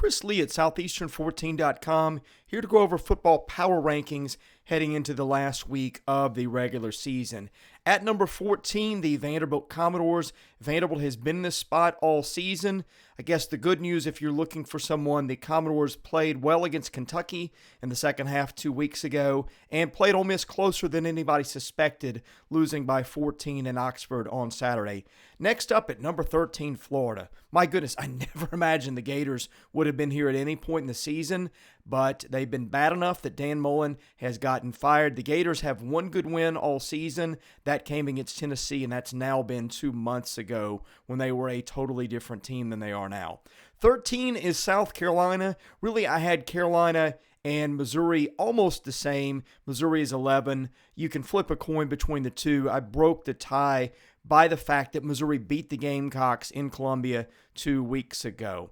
Chris Lee at Southeastern14.com, here to go over football power rankings heading into the last week of the regular season. At number 14, the Vanderbilt Commodores. Vanderbilt has been in this spot all season. I guess the good news, if you're looking for someone, the Commodores played well against Kentucky in the second half 2 weeks ago and played Ole Miss closer than anybody suspected, losing by 14 in Oxford on Saturday. Next up at number 13, Florida. My goodness, I never imagined the Gators would have been here at any point in the season, but they've been bad enough that Dan Mullen has gotten fired. The Gators have one good win all season. That came against Tennessee, and that's now been 2 months ago when they were a totally different team than they are now. 13 is South Carolina. Really, I had Carolina and Missouri almost the same. Missouri is 11. You can flip a coin between the two. I broke the tie by the fact that Missouri beat the Gamecocks in Columbia 2 weeks ago.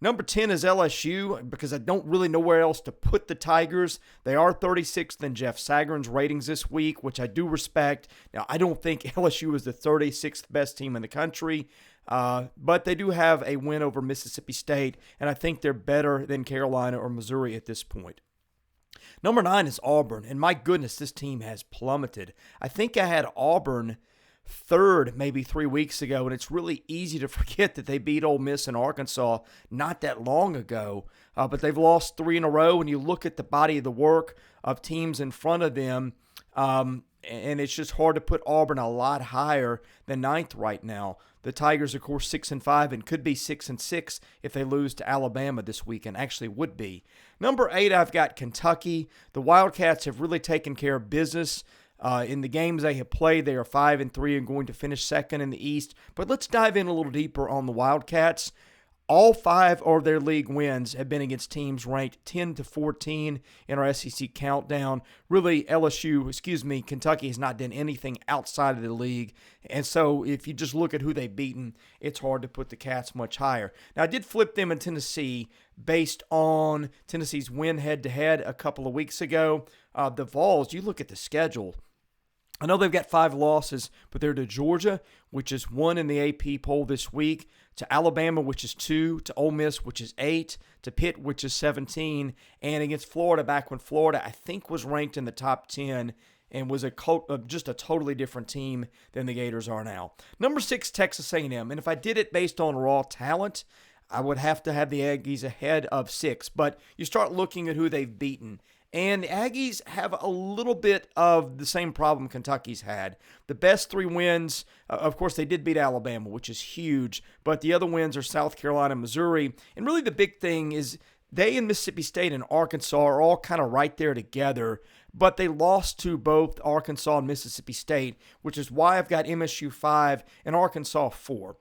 Number 10 is LSU because I don't really know where else to put the Tigers. They are 36th in Jeff Sagarin's ratings this week, which I do respect. Now, I don't think LSU is the 36th best team in the country, but they do have a win over Mississippi State, and I think they're better than Carolina or Missouri at this point. Number 9 is Auburn, and my goodness, this team has plummeted. I think I had Auburn third maybe 3 weeks ago, and it's really easy to forget that they beat Ole Miss and Arkansas not that long ago, but they've lost 3 in a row, and you look at the body of the work of teams in front of them, and it's just hard to put Auburn a lot higher than 9th right now. The Tigers, of course, 6-5 and could be 6-6 if they lose to Alabama this weekend. Actually would be. Number 8, I've got Kentucky. The Wildcats have really taken care of business. In the games they have played, they are 5-3 and going to finish second in the East. But let's dive in a little deeper on the Wildcats. All 5 of their league wins have been against teams ranked 10-14 in our SEC countdown. Really, Kentucky has not done anything outside of the league. And so if you just look at who they've beaten, it's hard to put the Cats much higher. Now, I did flip them in Tennessee based on Tennessee's win head-to-head a couple of weeks ago. The Vols, you look at the schedule. I know they've got 5 losses, but they're to Georgia, which is 1 in the AP poll this week, to Alabama, which is 2, to Ole Miss, which is 8, to Pitt, which is 17, and against Florida, back when Florida, I think, was ranked in the top 10 and was just a totally different team than the Gators are now. Number 6, Texas A&M, and if I did it based on raw talent, I would have to have the Aggies ahead of 6, but you start looking at who they've beaten. And the Aggies have a little bit of the same problem Kentucky's had. The best 3 wins, of course, they did beat Alabama, which is huge, but the other wins are South Carolina and Missouri. And really the big thing is they and Mississippi State and Arkansas are all kind of right there together, but they lost to both Arkansas and Mississippi State, which is why I've got MSU 5 and Arkansas 4.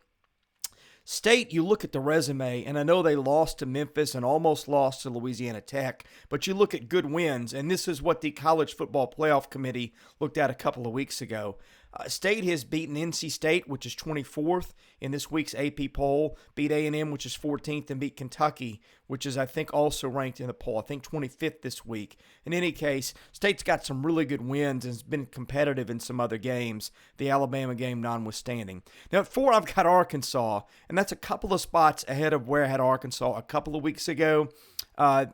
State, you look at the resume, and I know they lost to Memphis and almost lost to Louisiana Tech, but you look at good wins, and this is what the College Football Playoff Committee looked at a couple of weeks ago. State has beaten NC State, which is 24th in this week's AP poll, beat A&M, which is 14th, and beat Kentucky, which is, I think, also ranked in the poll, I think 25th this week. In any case, State's got some really good wins and has been competitive in some other games, the Alabama game notwithstanding. Now, at 4, I've got Arkansas, and that's a couple of spots ahead of where I had Arkansas a couple of weeks ago.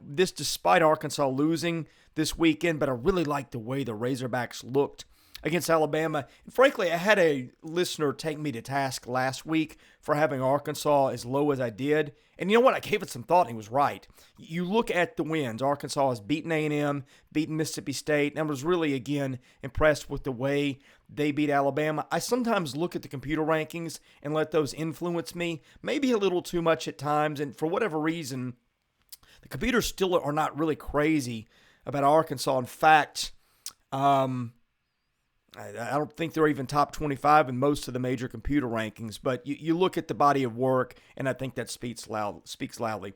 This despite Arkansas losing this weekend, but I really like the way the Razorbacks looked against Alabama. And frankly, I had a listener take me to task last week for having Arkansas as low as I did. And you know what? I gave it some thought, and he was right. You look at the wins. Arkansas has beaten A&M, beaten Mississippi State, and I was really, again, impressed with the way they beat Alabama. I sometimes look at the computer rankings and let those influence me, maybe a little too much at times, and for whatever reason, the computers still are not really crazy about Arkansas. In fact, I don't think they're even top 25 in most of the major computer rankings, but you look at the body of work, and I think that speaks loudly.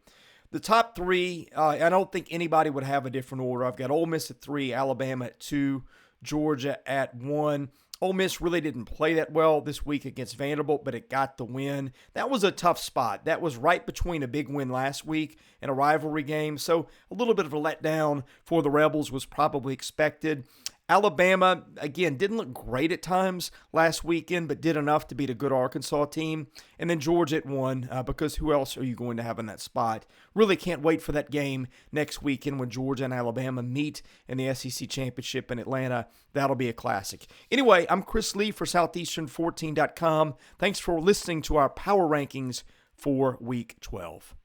The top 3, I don't think anybody would have a different order. I've got Ole Miss at 3, Alabama at 2, Georgia at 1. Ole Miss really didn't play that well this week against Vanderbilt, but it got the win. That was a tough spot. That was right between a big win last week and a rivalry game, so a little bit of a letdown for the Rebels was probably expected. Alabama, again, didn't look great at times last weekend, but did enough to beat a good Arkansas team. And then Georgia at 1, because who else are you going to have in that spot? Really can't wait for that game next weekend when Georgia and Alabama meet in the SEC Championship in Atlanta. That'll be a classic. Anyway, I'm Chris Lee for Southeastern14.com. Thanks for listening to our Power Rankings for Week 12.